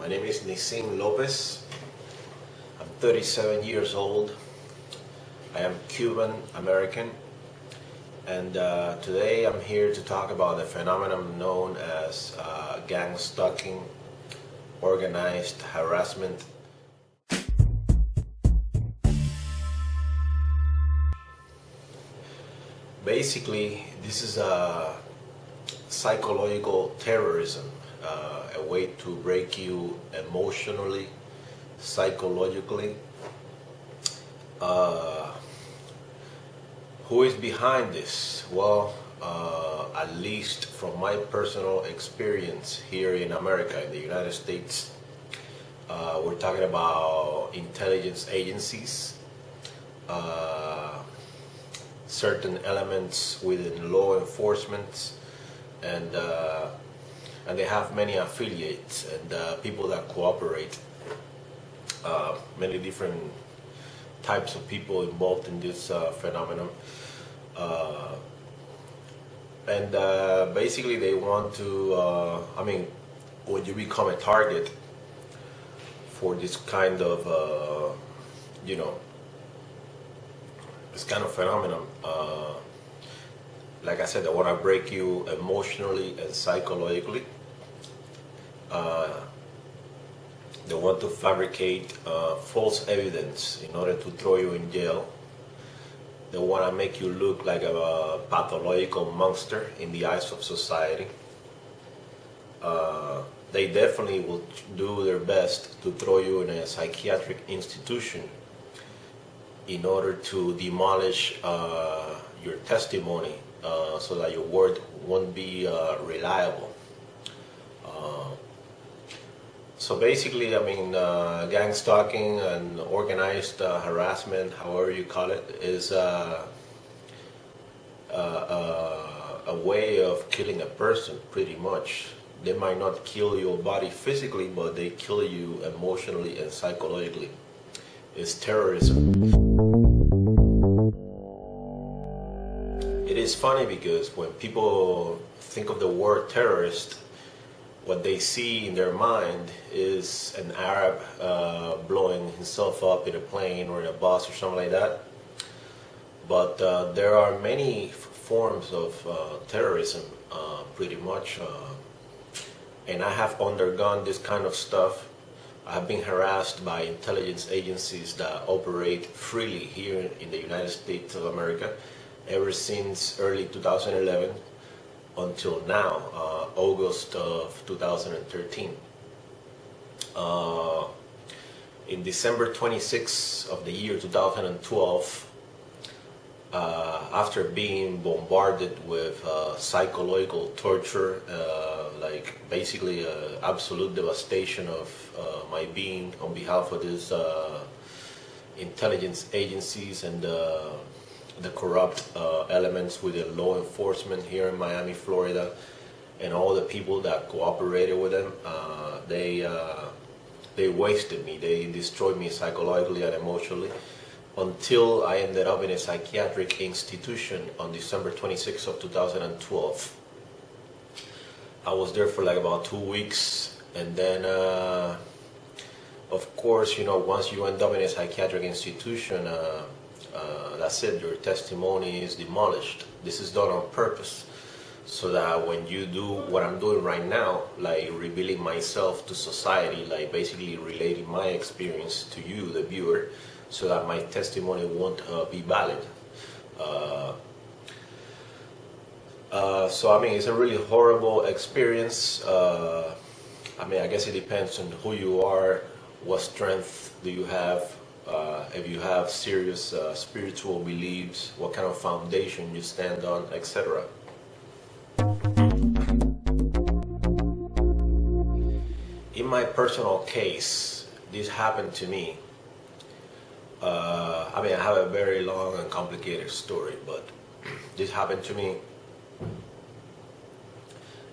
name is Nisim Lopez. I'm 37 years old. I am Cuban American, and today I'm here to talk about the phenomenon known as gang stalking, organized harassment. Basically, this is a psychological terrorism, a way to break you emotionally, psychologically. Who is behind this? Well, at least from my personal experience here in America, in the United States, we're talking about intelligence agencies, certain elements within law enforcement, and they have many affiliates and people that cooperate. Many different types of people involved in this phenomenon, and basically they want to. When you become a target for this kind of, this kind of phenomenon. Like I said, they want to break you emotionally and psychologically. They want to fabricate false evidence in order to throw you in jail. They want to make you look like a pathological monster in the eyes of society. They definitely will do their best to throw you in a psychiatric institution in order to demolish your testimony so that your word won't be reliable. So basically, gang stalking and organized harassment, however you call it, is a way of killing a person, pretty much. They might not kill your body physically, but they kill you emotionally and psychologically. It's terrorism. It is funny because when people think of the word terrorist, what they see in their mind is an Arab blowing himself up in a plane or in a bus or something like that. But there are many forms of terrorism, pretty much. And I have undergone this kind of stuff. I have been harassed by intelligence agencies that operate freely here in the United States of America ever since early 2011 until now, August of 2013. In December 26th of the year 2012, after being bombarded with psychological torture, like basically absolute devastation of my being on behalf of these intelligence agencies and the corrupt elements within law enforcement here in Miami, Florida, and all the people that cooperated with them, they wasted me. They destroyed me psychologically and emotionally until I ended up in a psychiatric institution on December 26th of 2012. I was there for like about 2 weeks, and then of course, once you end up in a psychiatric institution, that's it, your testimony is demolished. This is done on purpose, so that when you do what I'm doing right now, like revealing myself to society, like basically relating my experience to you, the viewer, so that my testimony won't be valid. So it's a really horrible experience. I guess it depends on who you are, what strength do you have, if you have serious spiritual beliefs, what kind of foundation you stand on, etc. In my personal case, this happened to me. I have a very long and complicated story, but this happened to me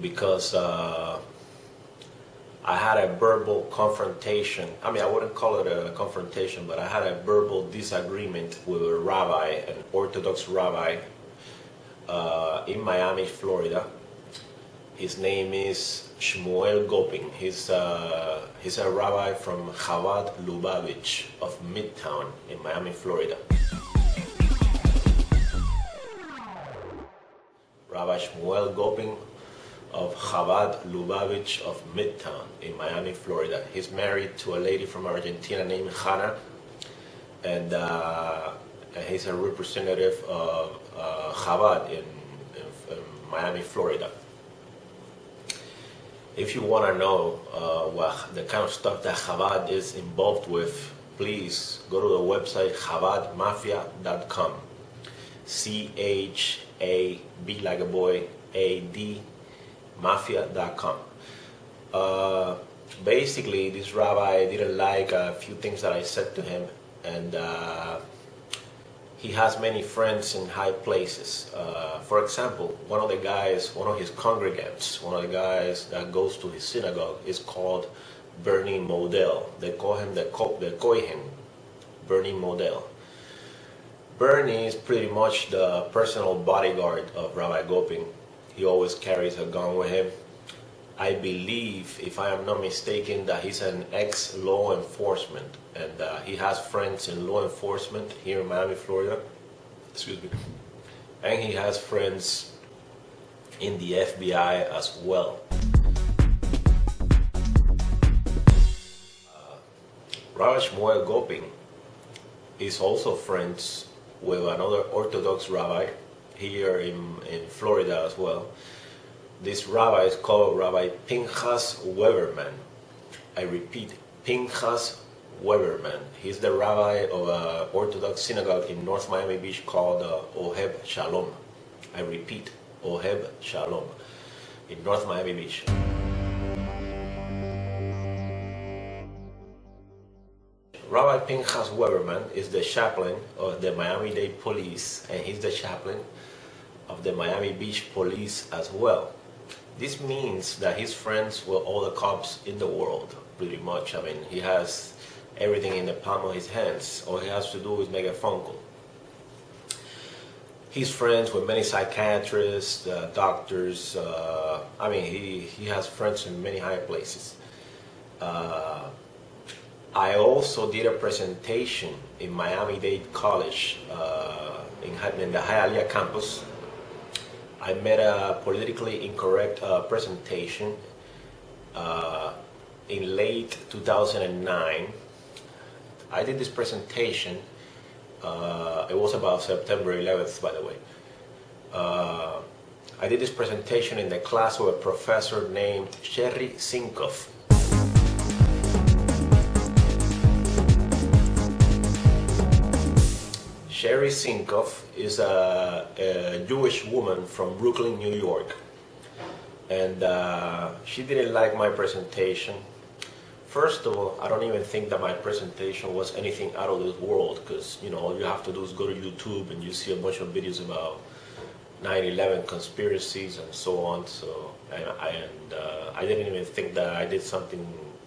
because I had a verbal confrontation. I wouldn't call it a confrontation, but I had a verbal disagreement with a rabbi, an Orthodox rabbi, in Miami, Florida. His name is Shmuel Gopin. He's a rabbi from Chabad Lubavitch of Midtown in Miami, Florida. Rabbi Shmuel Gopin of Chabad Lubavitch of Midtown in Miami, Florida. He's married to a lady from Argentina named Hannah, and he's a representative of Chabad in Miami, Florida. If you want to know what the kind of stuff that Chabad is involved with, please go to the website chabadmafia.com. C-H-A-B like a boy, A-D, mafia.com. Basically, this rabbi didn't like a few things that I said to him, and he has many friends in high places. For example, one of his congregants, one of the guys that goes to his synagogue is called Bernie Modell. They call him the Kohen, Bernie Modell. Bernie is pretty much the personal bodyguard of Rabbi Gopin. He always carries a gun with him. I believe, if I am not mistaken, that he's an ex-law enforcement, and he has friends in law enforcement here in Miami, Florida. Excuse me. And he has friends in the FBI as well. Rabbi Shmuel Gopin is also friends with another Orthodox rabbi here in Florida as well. This rabbi is called Rabbi Pinchas Weberman. I repeat, Pinchas Weberman. He's the rabbi of an Orthodox synagogue in North Miami Beach called Oheb Shalom. I repeat, Oheb Shalom in North Miami Beach. Rabbi Pinchas Weberman is the chaplain of the Miami-Dade Police, and he's the chaplain of the Miami Beach Police as well. This means that he's friends with all the cops in the world, pretty much. I mean, he has everything in the palm of his hands. All he has to do is make a phone call. He's friends with many psychiatrists, doctors. I mean, he has friends in many high places. I also did a presentation in Miami-Dade College in the Hialeah campus. I made a politically incorrect presentation in late 2009. I did this presentation, it was about September 11th, by the way. I did this presentation in the class with a professor named Sherry Sinkoff. Sherry Sinkoff is a Jewish woman from Brooklyn, New York, and she didn't like my presentation. First of all, I don't even think that my presentation was anything out of this world, because all you have to do is go to YouTube and you see a bunch of videos about 9/11 conspiracies and so on. So, I didn't even think that I did something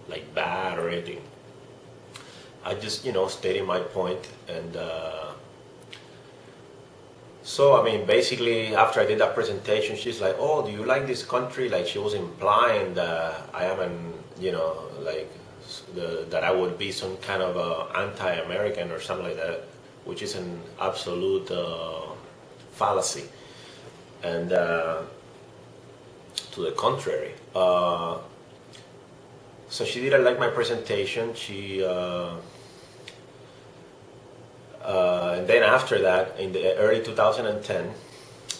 like bad or anything. I just stated my point, and so, I mean, basically, after I did that presentation, she's like, "Oh, do you like this country?" Like, she was implying that I am that I would be some kind of anti-American or something like that, which is an absolute fallacy. And to the contrary. So she didn't like my presentation. And then after that, in the early 2010,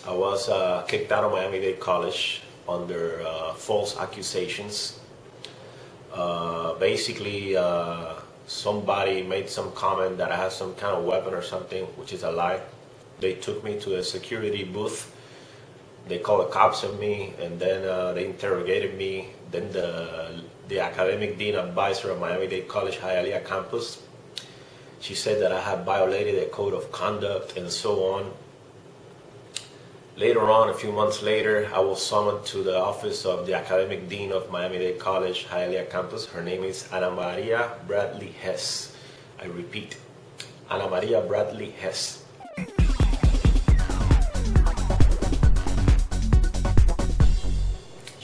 I was kicked out of Miami-Dade College under false accusations. Basically, somebody made some comment that I had some kind of weapon or something, which is a lie. They took me to a security booth. They called the cops on me, and then they interrogated me. Then the academic dean advisor of Miami-Dade College Hialeah campus, she said that I had violated a code of conduct and so on. Later on, a few months later, I was summoned to the office of the academic dean of Miami-Dade College Hialeah campus. Her name is Ana Maria Bradley Hess. I repeat, Ana Maria Bradley Hess.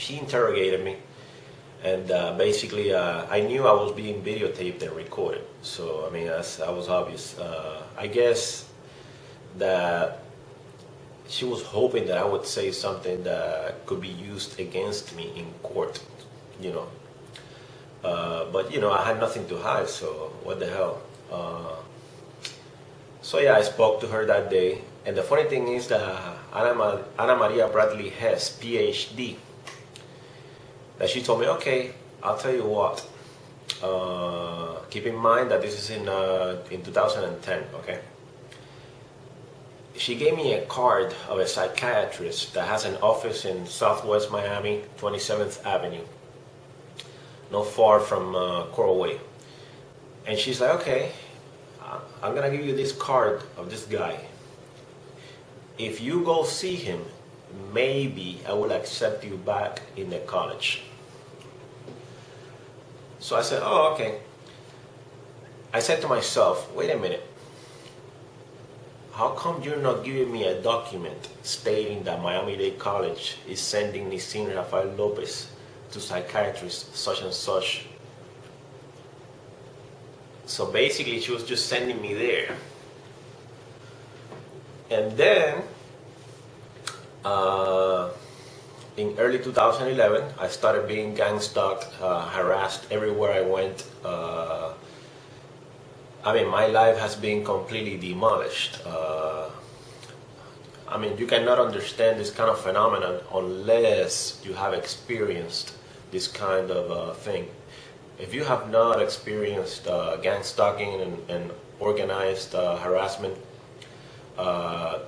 she interrogated me, and basically I knew I was being videotaped and recorded. So I mean, that was obvious. I guess that she was hoping that I would say something that could be used against me in court, you know. But you know, I had nothing to hide, so what the hell. So yeah, I spoke to her that day, and the funny thing is that Ana Maria Bradley Hess, PhD, that she told me, okay, I'll tell you what. Keep in mind that this is in 2010, okay? She gave me a card of a psychiatrist that has an office in Southwest Miami, 27th Avenue, not far from Coral Way. And she's like, okay, I'm gonna give you this card of this guy. If you go see him, maybe I will accept you back in the college. So I said, oh, okay. I said to myself, wait a minute. How come you're not giving me a document stating that Miami-Dade College is sending Nisin Rafael Lopez to psychiatrist such and such? So basically, she was just sending me there. And then, in early 2011, I started being gang stalked, harassed everywhere I went. I mean, my life has been completely demolished. I mean, you cannot understand this kind of phenomenon unless you have experienced this kind of thing. If you have not experienced gang stalking and organized harassment, I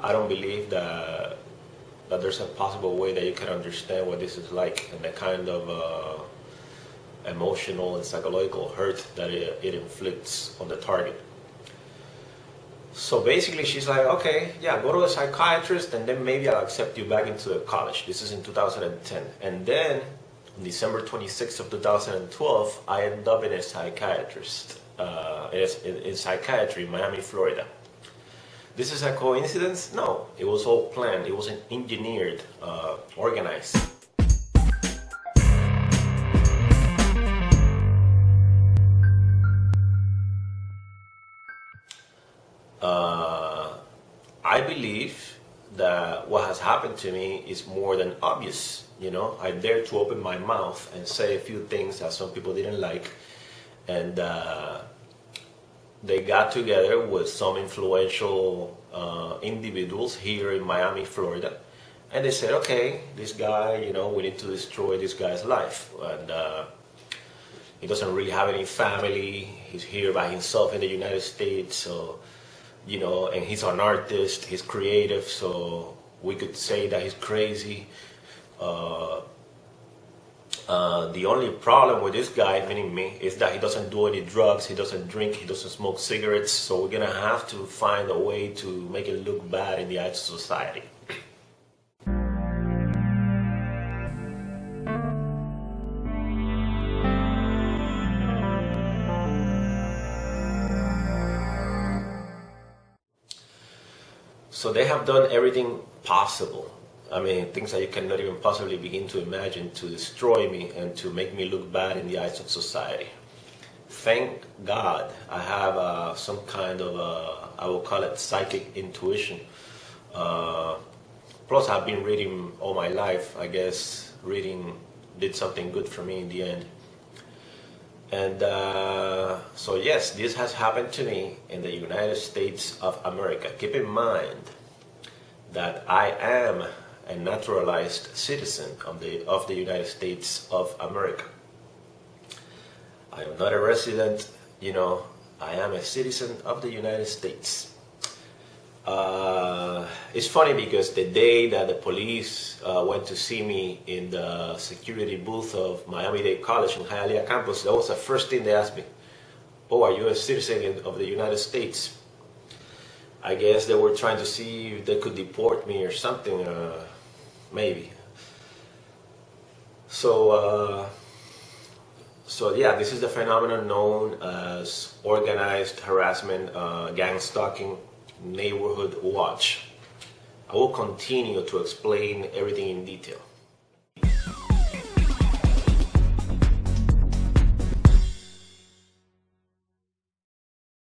don't believe that there's a possible way that you can understand what this is like and the kind of emotional and psychological hurt that it inflicts on the target. So basically she's like, okay, yeah, go to a psychiatrist and then maybe I'll accept you back into the college. This is in 2010. And then on December 26th of 2012, I ended up in a psychiatrist, in psychiatry in Miami, Florida. This is a coincidence? No, it was all planned. It was engineered, organized. I believe that what has happened to me is more than obvious. You know, I dared to open my mouth and say a few things that some people didn't like, and they got together with some influential individuals here in Miami, Florida, and they said, okay, this guy, you know, we need to destroy this guy's life, and he doesn't really have any family, he's here by himself in the United States, so, you know, and he's an artist, he's creative, so we could say that he's crazy. The only problem with this guy, meaning me, is that he doesn't do any drugs, he doesn't drink, he doesn't smoke cigarettes, so we're gonna have to find a way to make it look bad in the eyes of society. So they have done everything possible. I mean, things that you cannot even possibly begin to imagine to destroy me and to make me look bad in the eyes of society. Thank God I have some kind of, I will call it psychic intuition. Plus I've been reading all my life. I guess reading did something good for me in the end. And so yes, this has happened to me in the United States of America. Keep in mind that I am a naturalized citizen of the United States of America. I am not a resident, you know, I am a citizen of the United States. It's funny because the day that the police went to see me in the security booth of Miami-Dade College in Hialeah campus, that was the first thing they asked me. Oh, are you a citizen of the United States? I guess they were trying to see if they could deport me or something, maybe. So yeah, this is the phenomenon known as organized harassment, gang stalking, neighborhood watch. I will continue to explain everything in detail.